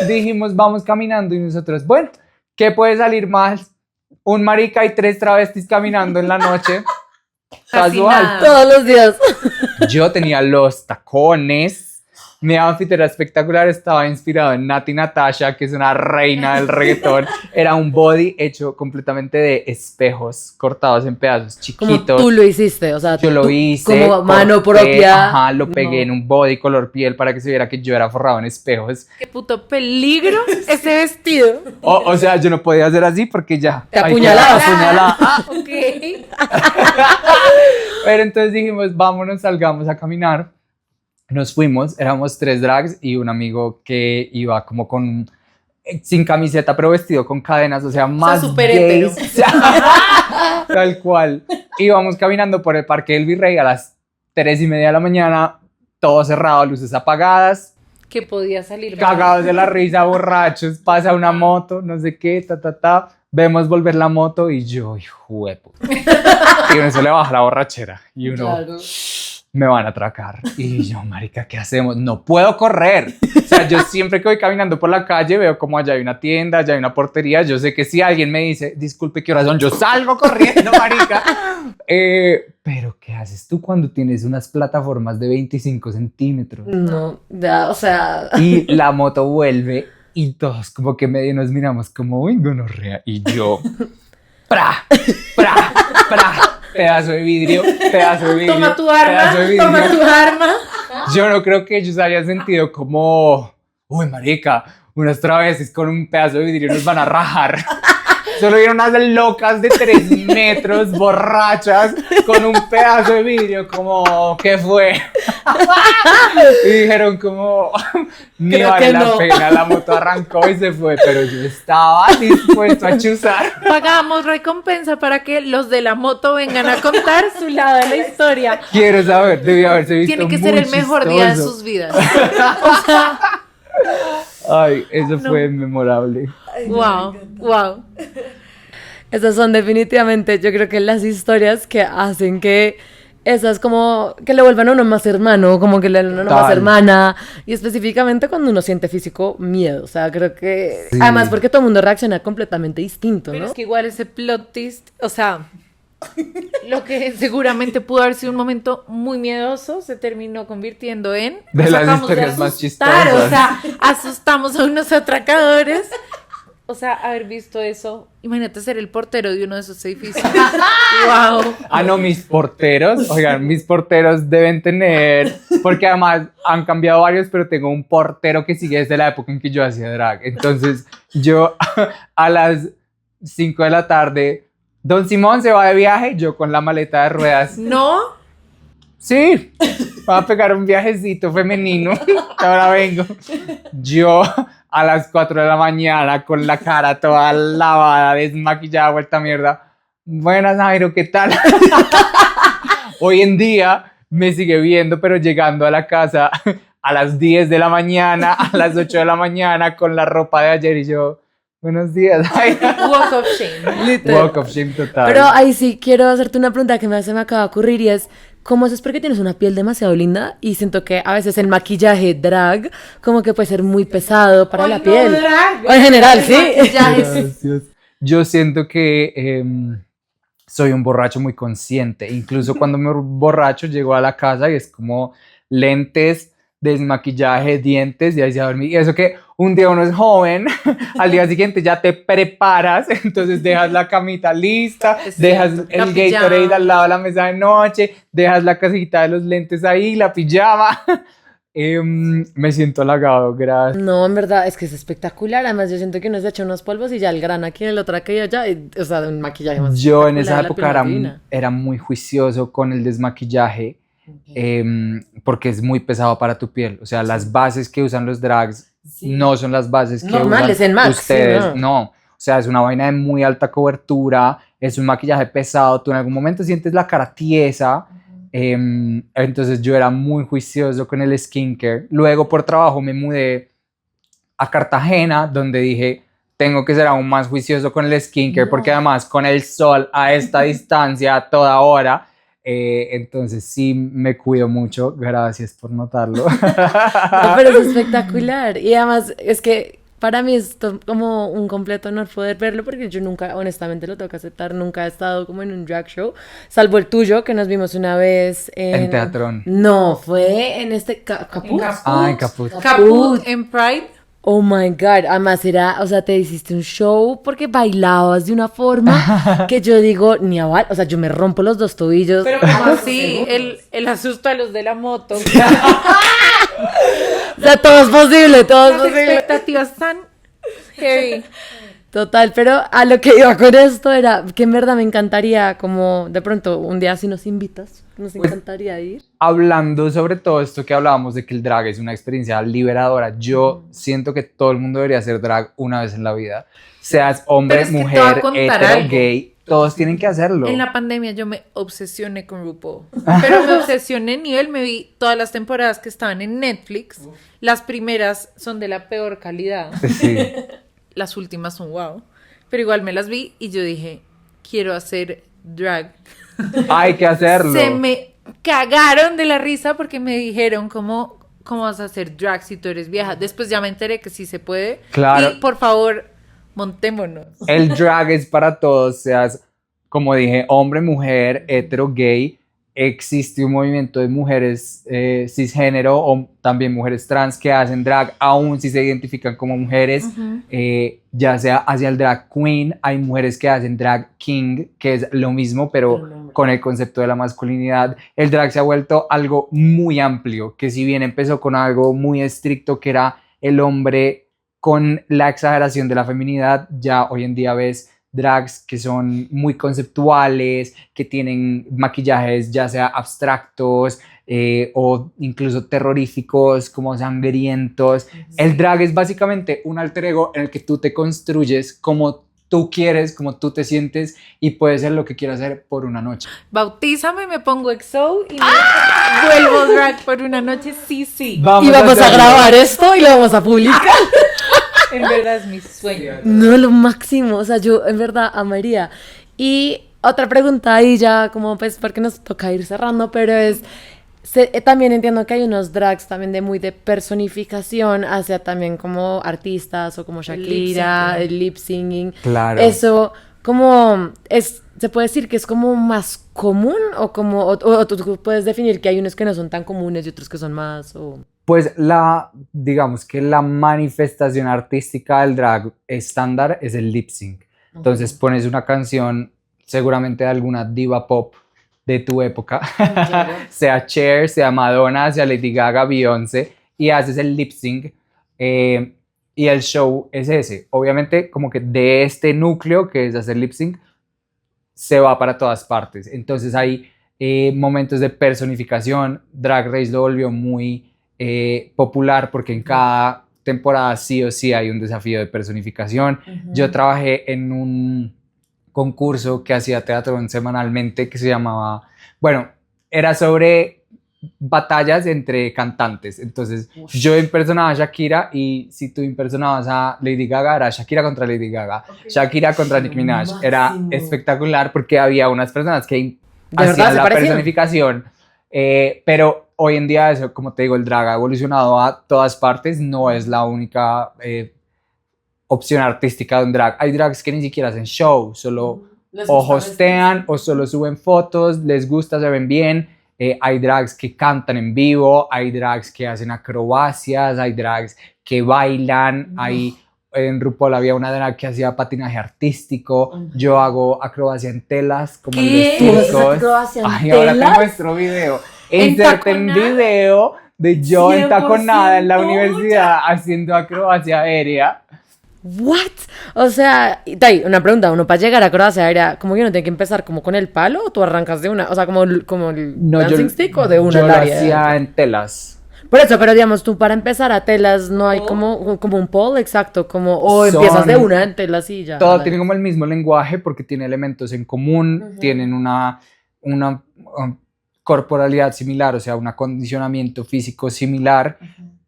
dijimos vamos caminando y nosotros, bueno, ¿qué puede salir mal? Un marica y 3 travestis caminando en la noche. Casi Casual. nada. Todos los días. Yo tenía los tacones. Mi outfit era espectacular, estaba inspirado en Nati Natasha, que es una reina del reggaetón. Era un body hecho completamente de espejos cortados en pedazos Como chiquitos. tú lo hiciste, o sea, Yo lo tú, hice. como mano corté, propia. Ajá, lo pegué No. en un body color piel para que se viera que yo era forrado en espejos. Qué puto peligro ese vestido. O sea, yo no podía hacer así porque ya. Te ahí apuñalabas. quedaba apuñalada. Ah, ok. Pero entonces dijimos, vámonos, salgamos a caminar. Nos fuimos, éramos 3 drags y un amigo que iba como sin camiseta, pero vestido con cadenas, o sea, más súper gays. Tal cual. Íbamos caminando por el Parque del Virrey a las 3:30 de la mañana, todo cerrado, luces apagadas, Que podía salir mal. cagados de la risa, borrachos, pasa una moto, no sé qué, vemos volver la moto y yo, hijo de puta. Y uno se le baja la borrachera y uno... Claro. Me van a atracar. Y yo, marica, ¿qué hacemos? No puedo correr. O sea, yo siempre que voy caminando por la calle veo como allá hay una tienda, allá hay una portería. Yo sé que si alguien me dice, disculpe, ¿qué horas son? Yo salgo corriendo, marica. Pero, ¿qué haces tú cuando tienes unas plataformas de 25 centímetros? No, ya, o sea. Y la moto vuelve y todos como que medio nos miramos como, uy, gonorrea. Y yo, ¡pra! ¡Pra! ¡pra! Pedazo de vidrio, pedazo de vidrio. Toma tu arma, pedazo de vidrio. toma tu arma. Yo no creo que ellos hayan sentido como, uy, marica, unas travestis con un pedazo de vidrio nos van a rajar. Solo vieron unas locas de 3 metros, borrachas, con un pedazo de vidrio, como, ¿qué fue? Y dijeron como, ni Creo vale que la no. pena, la moto arrancó y se fue, pero yo estaba dispuesto a chuzar. Pagamos recompensa para que los de la moto vengan a contar su lado de la historia. Quiero saber, debía haberse visto Tiene que muy ser el mejor día de chistoso. sus vidas. O sea, Ay, eso fue memorable. wow, wow. Esas son definitivamente, yo creo que las historias que hacen que esas como que le vuelvan a uno más hermano, como que le vuelvan a uno más Total. hermana, y específicamente cuando uno siente físico miedo, o sea, creo que Sí. además porque todo el mundo reacciona completamente distinto, Pero ¿no? es que igual ese plot twist, o sea, lo que seguramente pudo haber sido un momento muy miedoso se terminó convirtiendo en De nos las acabamos de historias más asustar, chistosas. o sea, asustamos a unos atracadores. O sea, haber visto eso, imagínate ser el portero de uno de esos edificios. Wow. Ah, no, mis porteros, oigan, mis porteros deben tener, porque además han cambiado varios, pero tengo un portero que sigue desde la época en que yo hacía drag. Entonces, yo a las 5 de la tarde, Don Simón se va de viaje, yo con la maleta de ruedas. No, Sí, va a pegar un viajecito femenino, ahora vengo. Yo a las 4 de la mañana con la cara toda lavada, desmaquillada, vuelta a mierda. Buenas, Jairo, ¿qué tal? Hoy en día me sigue viendo, pero llegando a la casa a las 10 de la mañana, a las 8 de la mañana con la ropa de ayer y yo, buenos días, Jairo. walk of shame. Literal. Walk of shame total. Pero ahí sí quiero hacerte una pregunta que se me acaba de ocurrir y es, ¿cómo haces? Porque tienes una piel demasiado linda y siento que a veces el maquillaje drag como que puede ser muy pesado para la piel. O en general, sí. Gracias. Yo siento que soy un borracho muy consciente. Incluso cuando me borracho, llego a la casa y es como lentes, desmaquillaje, dientes y ahí se va a dormir. Y eso que un día uno es joven, al día siguiente ya te preparas, entonces dejas la camita lista, Es dejas cierto, la el Gatorade pijama. al lado de la mesa de noche, dejas la casita de los lentes ahí, la pijama. Me siento halagado, gracias. No, en verdad, es que es espectacular. Además, yo siento que uno se echa unos polvos y ya el grano aquí en el otro aquí y allá. O sea, un maquillaje más Yo en esa espectacular, la época piel era, más divina. era muy juicioso con el desmaquillaje porque es muy pesado para tu piel. O sea, las bases que usan los drags no son las bases que Normales, usan en MAC, sí, ustedes. no. No, o sea, es una vaina de muy alta cobertura, es un maquillaje pesado, tú en algún momento sientes la cara tiesa. Entonces yo era muy juicioso con el skincare. Luego por trabajo me mudé a Cartagena, donde dije, tengo que ser aún más juicioso con el skincare, porque además con el sol a esta distancia, a toda hora, entonces sí me cuido mucho. Gracias por notarlo. No, pero es espectacular. Y además, es que para mí es como un completo honor poder verlo, porque yo nunca, honestamente lo tengo que aceptar, nunca he estado como en un drag show, salvo el tuyo, que nos vimos una vez En Teatrón. No, fue en este Caput. Ah, en Caput. Caput en Pride. Oh my God, además era, o sea, te hiciste un show porque bailabas de una forma que yo digo, ni a o sea, yo me rompo los dos tobillos. Pero como así, el asusto a los de la moto. O sea, todo es posible, todo es Las posible. expectativas tan heavy. Total, pero a lo que iba con esto era que en verdad me encantaría, como de pronto un día si nos invitas, nos Pues, encantaría ir. Hablando sobre todo esto que hablábamos de que el drag es una experiencia liberadora, yo siento que todo el mundo debería hacer drag una vez en la vida. Seas hombre, Pero es que te voy a mujer, contar hetero, algo. gay, todos tienen que hacerlo. En la pandemia yo me obsesioné con RuPaul. Pero me obsesioné en nivel, me vi todas las temporadas que estaban en Netflix. Las primeras son de la peor calidad. Sí. Las últimas son wow. Pero igual me las vi y yo dije, quiero hacer drag. Hay que hacerlo. Se me cagaron de la risa porque me dijeron cómo vas a hacer drag si tú eres vieja. Después ya me enteré que sí se puede. Claro. Y por favor, montémonos. El drag es para todos, seas, como dije, hombre, mujer, hetero, gay. Existe un movimiento de mujeres cisgénero o también mujeres trans que hacen drag, aún si se identifican como mujeres, ya sea hacia el drag queen. Hay mujeres que hacen drag king, que es lo mismo, pero con el concepto de la masculinidad. El drag se ha vuelto algo muy amplio, que si bien empezó con algo muy estricto, que era el hombre con la exageración de la feminidad, ya hoy en día ves drags que son muy conceptuales, que tienen maquillajes ya sea abstractos o incluso terroríficos, como sangrientos. El drag es básicamente un alter ego en el que tú te construyes como tú quieres, como tú te sientes y puedes ser lo que quieras hacer por una noche. Bautízame, me pongo EXO y vuelvo drag por una noche, sí. Y vamos a hacerlo. grabar esto y lo vamos a publicar. En verdad es mi sueño. No, lo máximo, o sea, yo en verdad amaría. Y otra pregunta ahí ya, como pues, porque nos toca ir cerrando, pero es, también entiendo que hay unos drags también de personificación hacia también como artistas o como Shakira, el lip singing. Claro. Eso, como, se puede decir que es como más común o como, o tú puedes definir que hay unos que no son tan comunes y otros que son más, o... Pues digamos que la manifestación artística del drag estándar es el lip sync. Entonces pones una canción seguramente de alguna diva pop de tu época, sea Cher, sea Madonna, sea Lady Gaga, Beyoncé, y haces el lip sync y el show es ese. Obviamente como que de este núcleo que es hacer lip sync se va para todas partes. Entonces hay momentos de personificación. Drag Race lo volvió muy popular porque en cada temporada sí o sí hay un desafío de personificación. Yo trabajé en un concurso que hacía teatro semanalmente que se llamaba, bueno, era sobre batallas entre cantantes. Entonces yo impersonaba a Shakira y si tú impersonabas a Lady Gaga era Shakira contra Lady Gaga, Shakira contra Nicki Minaj. Era espectacular porque había unas personas que hacían la personificación. Pero hoy en día, eso, como te digo, el drag ha evolucionado a todas partes, no es la única opción artística de un drag. Hay drags que ni siquiera hacen show, solo o hostean o solo suben fotos, les gusta, se ven bien. Hay drags que cantan en vivo, hay drags que hacen acrobacias, hay drags que bailan, en RuPaul había una drag que hacía patinaje artístico. Yo hago acrobacia en telas, como en los circos. Ahora te muestro video. Inserten video de yo entaconada en la universidad haciendo acrobacia aérea. ¿What? O sea, Tai, una pregunta, uno para llegar a acrobacia aérea, ¿cómo que uno tiene que empezar como con el palo o tú arrancas de una? O sea, como el dancing stick o de una yo lo área. hacía en telas. Por eso, pero digamos, tú para empezar a telas no hay como un pole, exacto, como, o empiezas de una en telas y ya. Todo tiene como el mismo lenguaje porque tiene elementos en común, tienen una corporalidad similar, o sea, un acondicionamiento físico similar,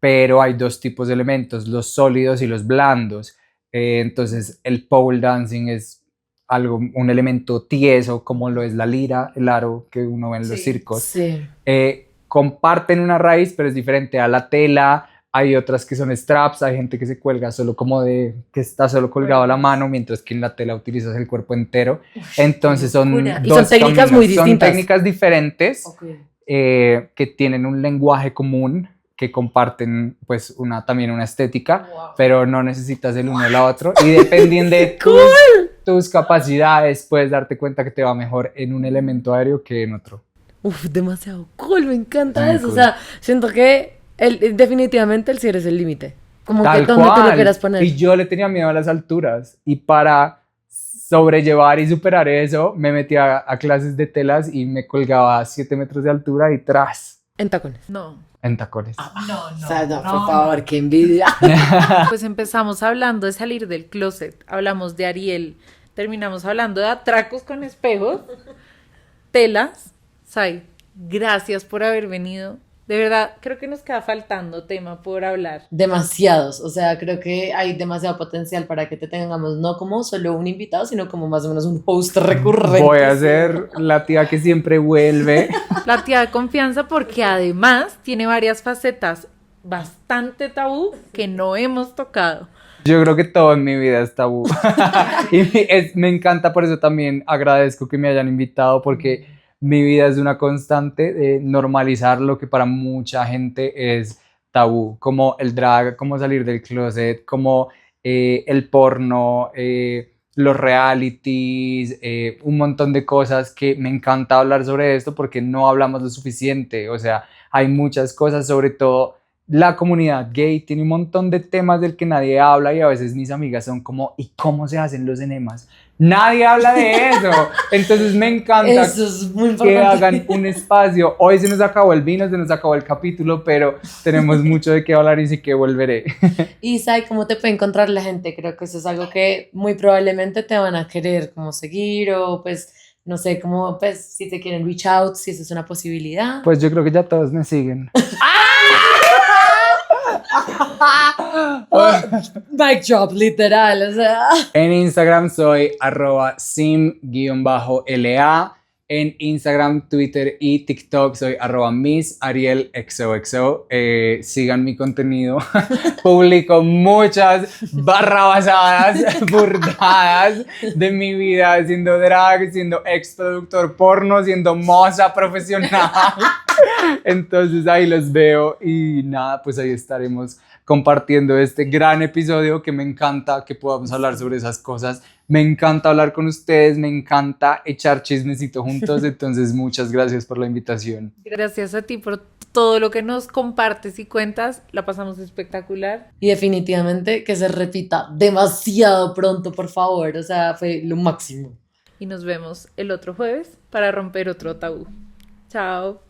pero hay dos tipos de elementos, los sólidos y los blandos. Entonces, el pole dancing es un elemento tieso, como lo es la lira, el aro que uno ve en los circos. Sí. Comparten una raíz, pero es diferente a la tela. Hay otras que son straps, hay gente que se cuelga solo que está solo colgado a la mano, mientras que en la tela utilizas el cuerpo entero. Entonces son técnicas muy distintas. Son técnicas diferentes que tienen un lenguaje común, que comparten pues también una estética, pero no necesitas el uno o la otro. Y dependiendo de tus capacidades, puedes darte cuenta que te va mejor en un elemento aéreo que en otro. Uf, demasiado cool, me encanta eso. Cool. O sea, siento que definitivamente el cielo es el límite. Como tal que donde tú lo quieras poner. Y yo le tenía miedo a las alturas. Y para sobrellevar y superar eso, me metí a clases de telas y me colgaba a 7 metros de altura y tras. ¿En tacones? No. En tacones. No, o sea, no, por favor, qué envidia. Pues empezamos hablando de salir del closet. Hablamos de Ariel. Terminamos hablando de atracos con espejos. Telas. Sai, gracias por haber venido. De verdad, creo que nos queda faltando tema por hablar. Demasiados, o sea, creo que hay demasiado potencial para que te tengamos no como solo un invitado, sino como más o menos un host recurrente. Voy a ser la tía que siempre vuelve. La tía de confianza porque además tiene varias facetas bastante tabú que no hemos tocado. Yo creo que todo en mi vida es tabú. Y me encanta, por eso también agradezco que me hayan invitado porque mi vida es una constante de normalizar lo que para mucha gente es tabú, como el drag, como salir del closet, como el porno, los realities, un montón de cosas que me encanta hablar sobre esto porque no hablamos lo suficiente. O sea, hay muchas cosas, sobre todo la comunidad gay tiene un montón de temas del que nadie habla y a veces mis amigas son como, ¿y cómo se hacen los enemas? Nadie habla de eso. Entonces me encanta Eso es muy que importante. hagan un espacio. Hoy se nos acabó el vino, se nos acabó el capítulo, pero tenemos mucho de qué hablar y sí que volveré. Y ¿sabes cómo te puede encontrar la gente? Creo que eso es algo que muy probablemente te van a querer como seguir o pues no sé, como pues si te quieren reach out, si eso es una posibilidad. Pues yo creo que ya todos me siguen. Mic drop, literal, o sea. En Instagram soy @sim_la. En Instagram, Twitter y TikTok soy @missarielxoxo. Sigan mi contenido. Publico muchas barrabasadas, burdadas de mi vida, siendo drag, siendo ex productor porno, siendo moza profesional. Entonces ahí los veo y nada, pues ahí estaremos compartiendo este gran episodio que me encanta que podamos hablar sobre esas cosas. Me encanta hablar con ustedes, me encanta echar chismecito juntos, entonces muchas gracias por la invitación. Gracias a ti por todo lo que nos compartes y cuentas, la pasamos espectacular. Y definitivamente que se repita demasiado pronto, por favor, o sea, fue lo máximo. Y nos vemos el otro jueves para romper otro tabú. Chao.